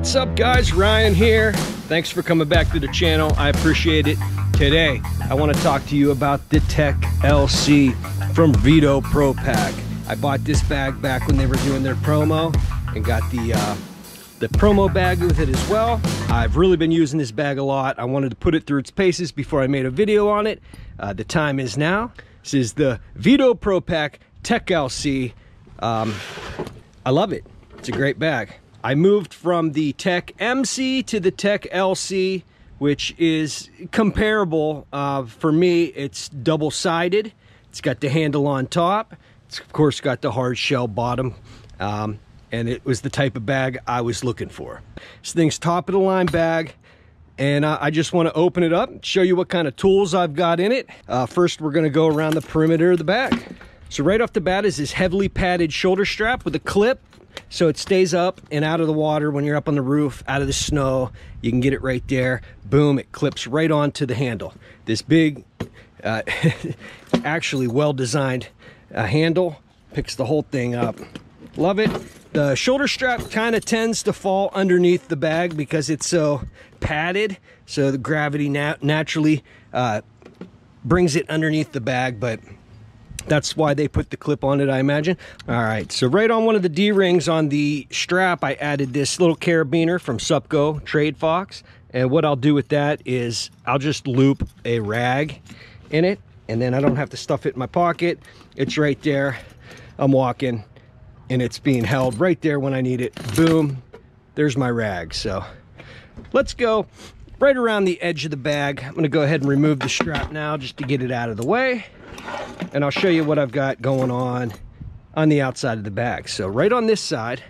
What's up, guys? Ryan here. Thanks for coming back to the channel. I appreciate it. Today I want to talk to you about the Tech LC from Veto Pro Pack. I bought this bag back when they were doing their promo and got the promo bag with it as well. I've really been using this bag a lot. I wanted to put it through its paces before I made a video on it. The time is now. This is the Veto Pro Pack Tech LC. I love it. It's a great bag. I moved from the Tech MC to the Tech LC, which is comparable. For me, it's double-sided. It's got the handle on top. It's, of course, got the hard shell bottom. And it was the type of bag I was looking for. This thing's top-of-the-line bag. And I just want to open it up and show you what kind of tools I've got in it. First, we're going to go around the perimeter of the bag. So right off the bat is this heavily padded shoulder strap with a clip. So it stays up and out of the water when you're up on the roof, out of the snow. You can get it right there. Boom, it clips right onto the handle. This big, actually well-designed handle picks the whole thing up. Love it. The shoulder strap kind of tends to fall underneath the bag because it's so padded. So the gravity naturally brings it underneath the bag, but that's why they put the clip on it, I imagine. All right, so right on one of the D-rings on the strap, I added this little carabiner from Supco Trade Fox. And what I'll do with that is I'll just loop a rag in it, and then I don't have to stuff it in my pocket. It's right there. I'm walking, and it's being held right there when I need it. Boom, there's my rag. So let's go right around the edge of the bag. I'm gonna go ahead and remove the strap now just to get it out of the way. And I'll show you what I've got going on the outside of the bag. So right on this side,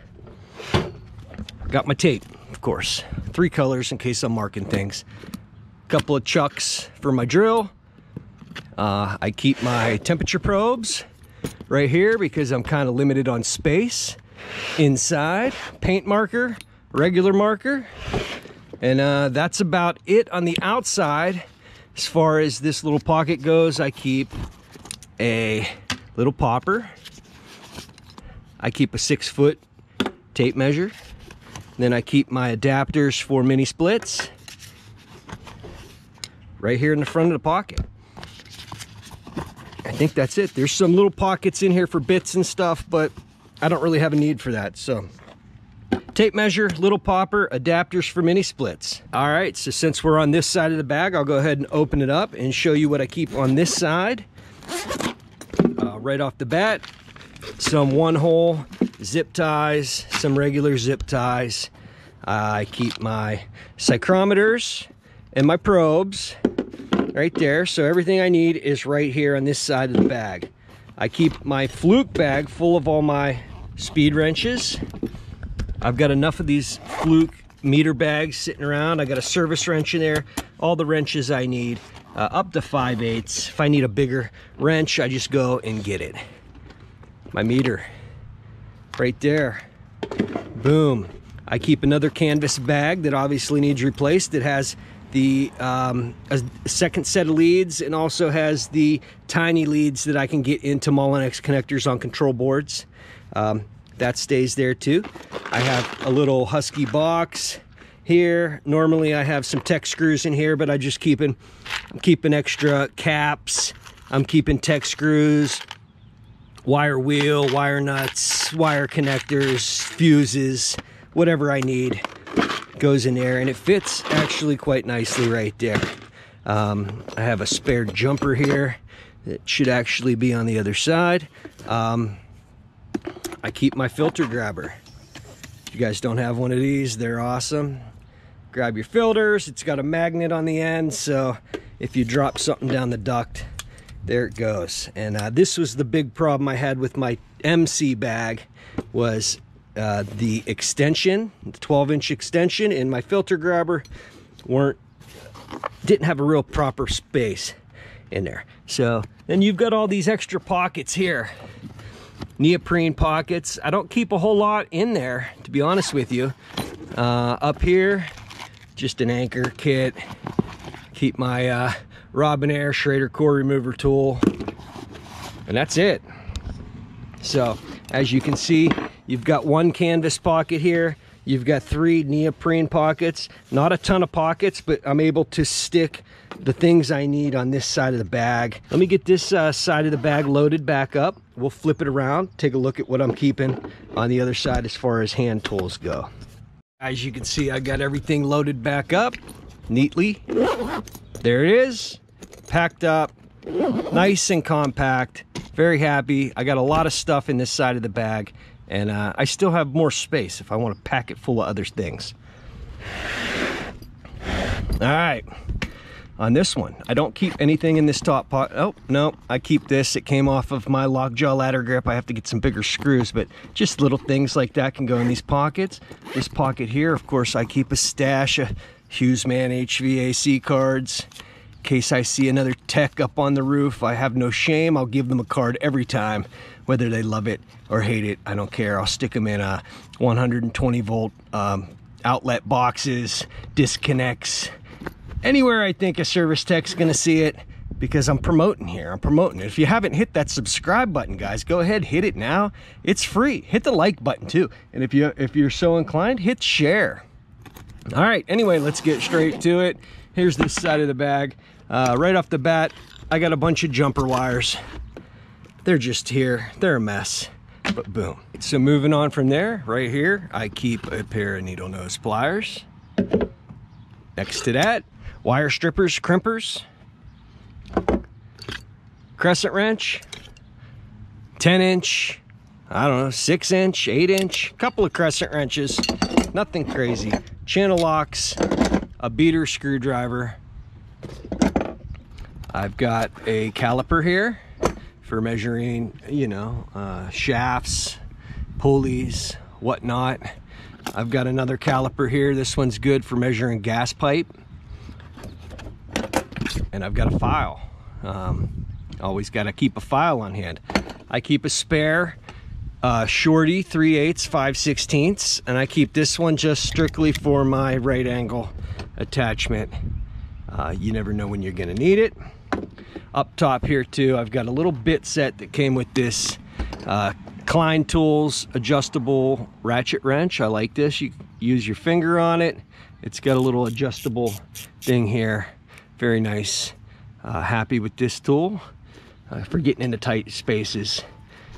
got my tape, of course. 3 colors in case I'm marking things. A couple of chucks for my drill. I keep my temperature probes right here because I'm kind of limited on space. Inside, paint marker, regular marker. And that's about it on the outside. As far as this little pocket goes, I keep a little popper. I keep a 6-foot tape measure. Then I keep my adapters for mini splits right here in the front of the pocket. I think that's it. There's some little pockets in here for bits and stuff, but I don't really have a need for that. So tape measure, little popper, adapters for mini splits. All right, so since we're on this side of the bag, I'll go ahead and open it up and show you what I keep on this side. Right off the bat, some 1-hole zip ties, some regular zip ties. I keep my psychrometers and my probes right there. So everything I need is right here on this side of the bag. I keep my fluke bag full of all my speed wrenches. I've got enough of these fluke meter bags sitting around. I got a service wrench in there, all the wrenches I need, up to 5/8. If I need a bigger wrench, I just go and get it. My meter, right there. Boom. I keep another canvas bag that obviously needs replaced. It has the a second set of leads and also has the tiny leads that I can get into Mullinex connectors on control boards. That stays there too. I have a little Husky box here. Normally I have some Tech screws in here, but I'm keeping extra caps. I'm keeping Tech screws, wire wheel, wire nuts, wire connectors, fuses, whatever I need goes in there, and it fits actually quite nicely right there. I have a spare jumper here that should actually be on the other side. I keep my filter grabber. If you guys don't have one of these, they're awesome. Grab your filters. It's got a magnet on the end, so if you drop something down the duct, there it goes. And this was the big problem I had with my MC bag, was the extension, the 12-inch extension in my filter grabber didn't have a real proper space in there. So then you've got all these extra pockets here. Neoprene pockets. I don't keep a whole lot in there, to be honest with you. Up here, just an anchor kit. Keep my Robinair Schrader core remover tool, and that's it. So as you can see, you've got one canvas pocket here, You've got 3 neoprene pockets, not a ton of pockets, but I'm able to stick the things I need on this side of the bag. Let me get this side of the bag loaded back up. We'll flip it around, take a look at what I'm keeping on the other side as far as hand tools go. As you can see, I got everything loaded back up neatly. There it is, packed up, nice and compact. Very happy. I got a lot of stuff in this side of the bag, and I still have more space if I want to pack it full of other things. All right, on this one, I don't keep anything in this top pocket. Oh, no, I keep this. It came off of my lockjaw ladder grip. I have to get some bigger screws, but just little things like that can go in these pockets. This pocket here, of course, I keep a stash of HughesMan HVAC cards. In case I see another tech up on the roof, I have no shame. I'll give them a card every time, whether they love it or hate it. I don't care. I'll stick them in 120 volt outlet boxes, disconnects, anywhere I think a service tech's gonna see it, because I'm promoting here. I'm promoting it. If you haven't hit that subscribe button, guys, go ahead, hit it now. It's free. Hit the like button too. And if you're so inclined, hit share. All right, anyway, let's get straight to it. Here's this side of the bag. Right off the bat, I got a bunch of jumper wires. They're just here. They're a mess, but boom. So moving on from there, right here, I keep a pair of needle nose pliers. Next to that, wire strippers, crimpers, crescent wrench, 10-inch, I don't know, 6-inch, 8-inch, couple of crescent wrenches, nothing crazy. Channel locks, a beater screwdriver. I've got a caliper here for measuring, you know, shafts, pulleys, whatnot. I've got another caliper here. This one's good for measuring gas pipe. And I've got a file. Always got to keep a file on hand. I keep a spare shorty 3/8, 5/16, and I keep this one just strictly for my right angle attachment. You never know when you're gonna need it. Up top here too, I've got a little bit set that came with this Klein Tools adjustable ratchet wrench. I like this. You use your finger on it. It's got a little adjustable thing here. Very nice. Happy with this tool for getting into tight spaces.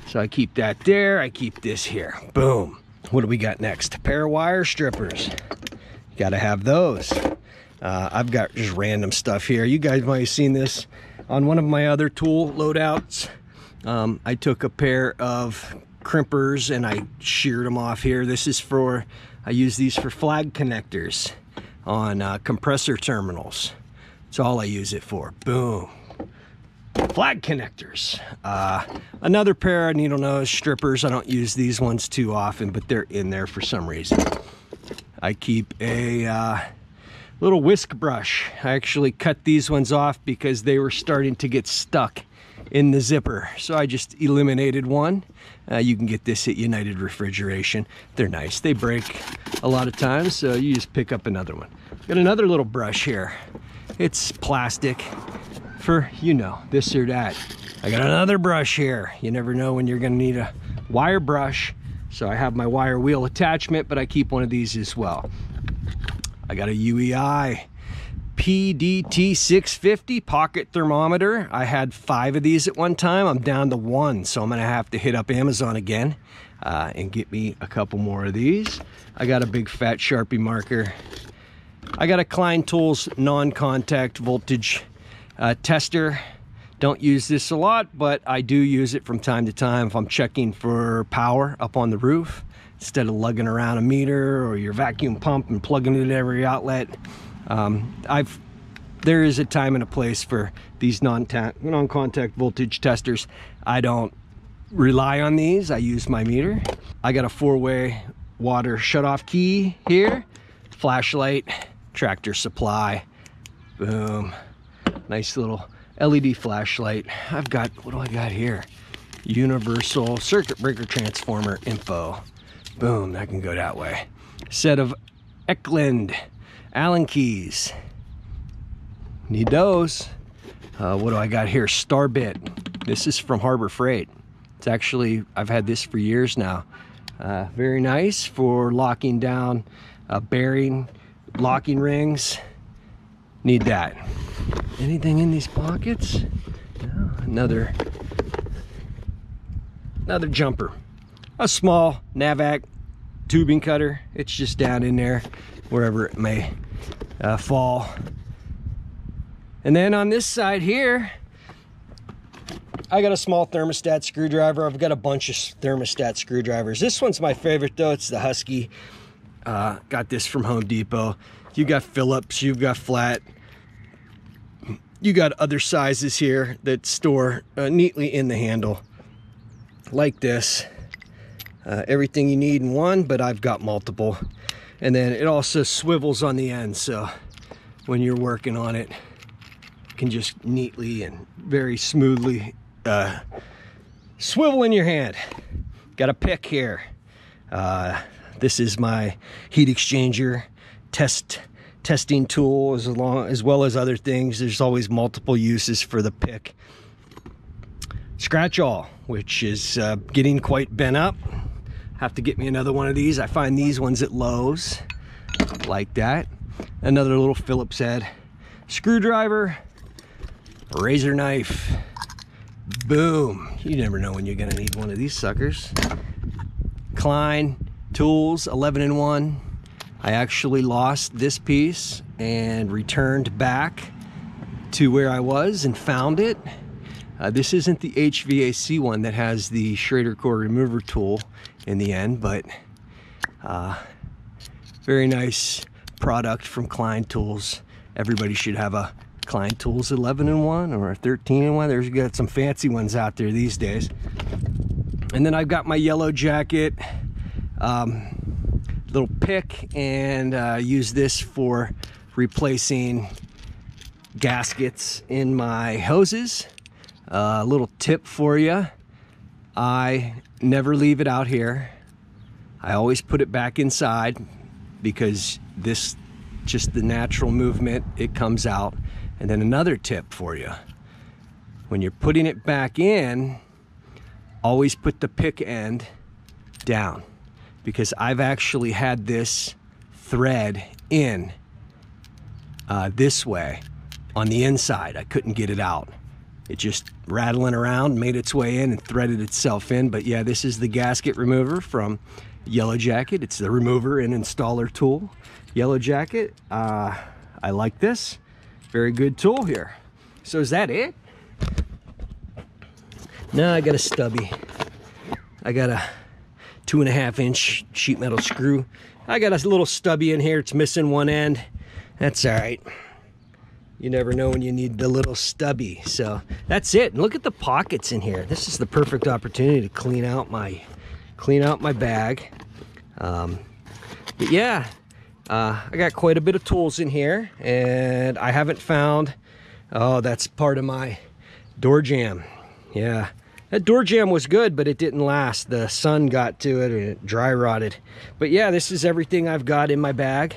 So I keep that there. I keep this here. Boom. What do we got next? A pair of wire strippers. Got to have those. I've got just random stuff here. You guys might have seen this on one of my other tool loadouts. I took a pair of crimpers and I sheared them off here. This is for, I use these for flag connectors on compressor terminals. That's all I use it for. Boom. Flag connectors. Another pair of needle nose strippers. I don't use these ones too often, but they're in there for some reason. I keep a little whisk brush. I actually cut these ones off because they were starting to get stuck in the zipper. So I just eliminated one. You can get this at United Refrigeration. They're nice. They break a lot of times, so you just pick up another one. Got another little brush here. It's plastic for, you know, this or that. I got another brush here. You never know when you're gonna need a wire brush. So I have my wire wheel attachment, but I keep one of these as well. I got a UEI PDT 650 pocket thermometer. I had 5 of these at one time. I'm down to 1, so I'm gonna have to hit up Amazon again and get me a couple more of these. I got a big fat Sharpie marker. I got a Klein Tools non-contact voltage tester. Don't use this a lot, but I do use it from time to time if I'm checking for power up on the roof. Instead of lugging around a meter or your vacuum pump and plugging it in every outlet. There is a time and a place for these non-contact voltage testers. I don't rely on these. I use my meter. I got a 4-way water shutoff key here. Flashlight, tractor supply. Boom. Nice little LED flashlight. I've got, what do I got here? Universal circuit breaker transformer info. Boom, that can go that way. Set of Eklund Allen keys. Need those. What do I got here? Star bit. This is from Harbor Freight. It's actually, I've had this for years now. Very nice for locking down bearing, locking rings. Need that. Anything in these pockets? No, another jumper. A small HVAC tubing cutter. It's just down in there wherever it may fall. And then on this side here, I got a small thermostat screwdriver. I've got a bunch of thermostat screwdrivers. This one's my favorite though. It's the Husky. Got this from Home Depot. You got Phillips, you've got flat. You got other sizes here that store neatly in the handle. Like this. Everything you need in one, but I've got multiple. And then it also swivels on the end, so when you're working on it, you can just neatly and very smoothly swivel in your hand. Got a pick here. This is my heat exchanger testing tool, as well as other things. There's always multiple uses for the pick. Scratch all, which is getting quite bent up. Have to get me another one of these. I find these ones at Lowe's, like that. Another little Phillips head. Screwdriver, razor knife. Boom. You never know when you're gonna need one of these suckers. Klein tools, 11-in-1. I actually lost this piece and returned back to where I was and found it. This isn't the HVAC one that has the Schrader core remover tool in the end, but very nice product from Klein Tools. Everybody should have a Klein Tools 11-in-1 or a 13-in-1. There's got some fancy ones out there these days. And then I've got my yellow jacket, little pick, and use this for replacing gaskets in my hoses. A little tip for you. I never leave it out here. I always put it back inside because this, just the natural movement, it comes out. And then another tip for you. When you're putting it back in, always put the pick end down, because I've actually had this thread in this way on the inside. I couldn't get it out. It just rattling around, made its way in and threaded itself in. But yeah, this is the gasket remover from Yellow Jacket. It's the remover and installer tool. Yellow Jacket. I like this. Very good tool here. So is that it? No, I got a stubby. I got a 2.5-inch sheet metal screw. I got a little stubby in here. It's missing one end. That's all right. You never know when you need the little stubby. So that's it. And look at the pockets in here. This is the perfect opportunity to clean out my bag. But yeah, I got quite a bit of tools in here, and I haven't found, oh, that's part of my door jamb. Yeah, that door jamb was good, but it didn't last. The sun got to it and it dry rotted. But yeah, this is everything I've got in my bag.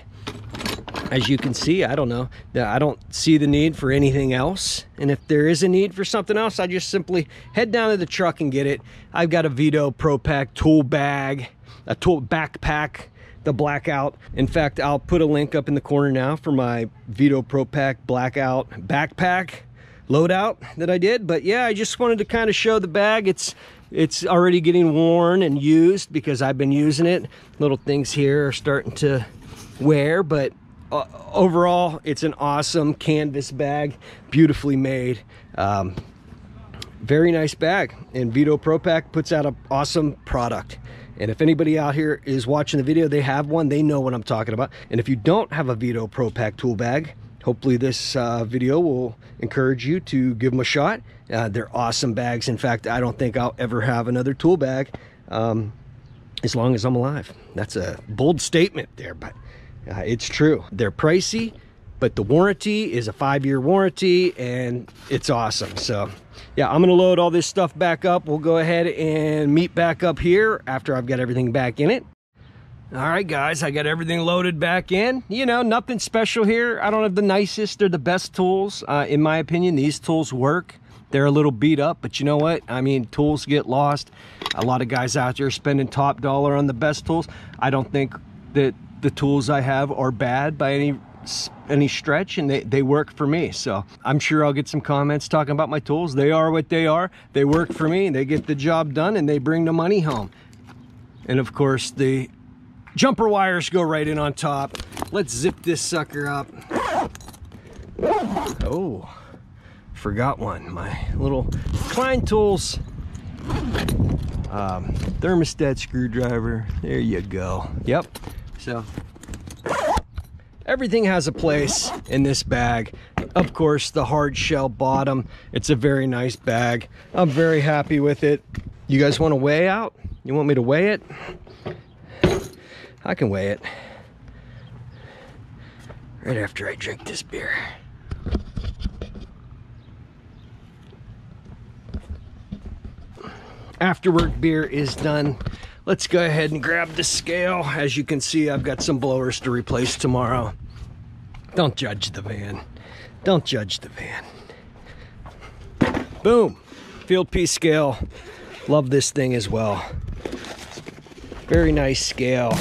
As you can see, I don't know. I don't see the need for anything else. And if there is a need for something else, I just simply head down to the truck and get it. I've got a Veto Pro Pack tool bag, a tool backpack, the blackout. In fact, I'll put a link up in the corner now for my Veto Pro Pack blackout backpack loadout that I did. But yeah, I just wanted to kind of show the bag. It's already getting worn and used because I've been using it. Little things here are starting to wear, but overall, it's an awesome canvas bag, beautifully made. Very nice bag, and Veto Pro Pack puts out an awesome product. And if anybody out here is watching the video, they have one, they know what I'm talking about. And if you don't have a Veto Pro Pack tool bag, hopefully this video will encourage you to give them a shot. They're awesome bags. In fact, I don't think I'll ever have another tool bag as long as I'm alive. That's a bold statement there, but it's true. They're pricey, but the warranty is a 5-year warranty, and it's awesome. So yeah, I'm gonna load all this stuff back up. We'll go ahead and meet back up here after I've got everything back in it. All right, guys, I got everything loaded back in. You know, nothing special here. I don't have the nicest or the best tools. In my opinion, these tools work. They're a little beat up, but you know what? I mean, tools get lost. A lot of guys out there spending top dollar on the best tools. I don't think that the tools I have are bad by any stretch, and they work for me. So I'm sure I'll get some comments talking about my tools. They are what they are. They work for me. They get the job done, and they bring the money home. And of course, the jumper wires go right in on top. Let's zip this sucker up. Oh, forgot one. My little Klein Tools thermostat screwdriver. There you go. Yep. So everything has a place in this bag. Of course, the hard shell bottom. It's a very nice bag. I'm very happy with it. You guys want to weigh out? You want me to weigh it? I can weigh it right after I drink this beer. After work beer is done, let's go ahead and grab the scale. As you can see, I've got some blowers to replace tomorrow. Don't judge the van. Don't judge the van. Boom. Field piece scale. Love this thing as well. Very nice scale.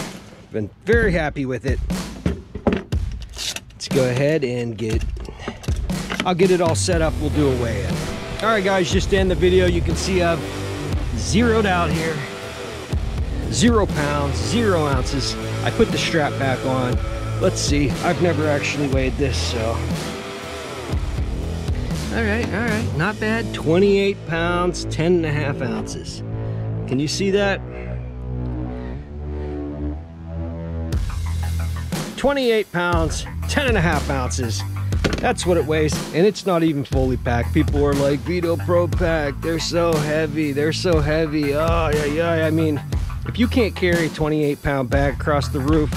Been very happy with it. Let's go ahead and I'll get it all set up. We'll do a weigh-in. All right, guys, just to end the video, you can see I've zeroed out here. 0 pounds, 0 ounces. I put the strap back on. Let's see. I've never actually weighed this, so. All right. Not bad. 28 pounds, 10.5 ounces. Can you see that? 28 pounds, 10.5 ounces. That's what it weighs, and it's not even fully packed. People are like, Veto Pro Pack, they're so heavy, they're so heavy. Oh, yeah. I mean, if you can't carry a 28-pound bag across the roof,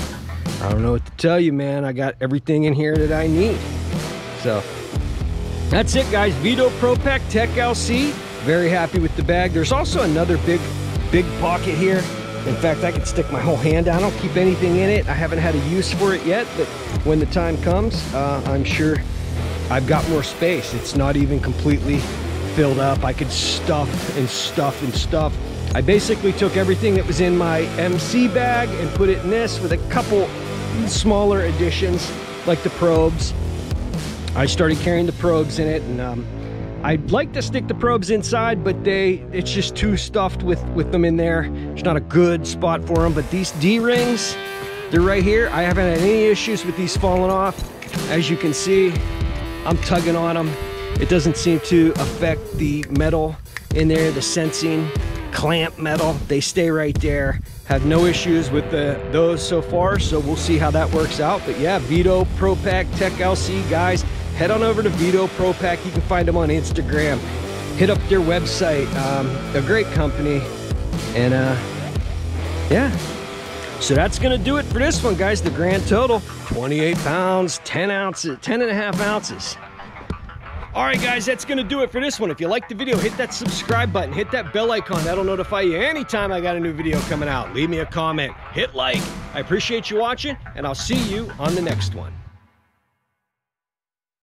I don't know what to tell you, man. I got everything in here that I need. So, that's it, guys. Veto Pro Pack Tech LC. Very happy with the bag. There's also another big pocket here. In fact, I could stick my whole hand down. I don't keep anything in it. I haven't had a use for it yet, but when the time comes, I'm sure I've got more space. It's not even completely filled up. I could stuff and stuff and stuff. I basically took everything that was in my MC bag and put it in this with a couple smaller additions, like the probes. I started carrying the probes in it, and I'd like to stick the probes inside, but it's just too stuffed with them in there. It's not a good spot for them, but these D-rings, they're right here. I haven't had any issues with these falling off. As you can see, I'm tugging on them. It doesn't seem to affect the metal in there, the sensing clamp metal. They stay right there. Have no issues with those so far, so we'll see how that works out. But yeah, Veto Pro Pack Tech LC, guys. Head on over to Veto Pro Pack. You can find them on Instagram. Hit up their website. A great company. And yeah. So that's gonna do it for this one, guys. The grand total, 28 pounds, 10 ounces, 10.5 ounces. All right, guys, that's gonna do it for this one. If you liked the video, hit that subscribe button, hit that bell icon. That'll notify you anytime I got a new video coming out. Leave me a comment, hit like. I appreciate you watching, and I'll see you on the next one.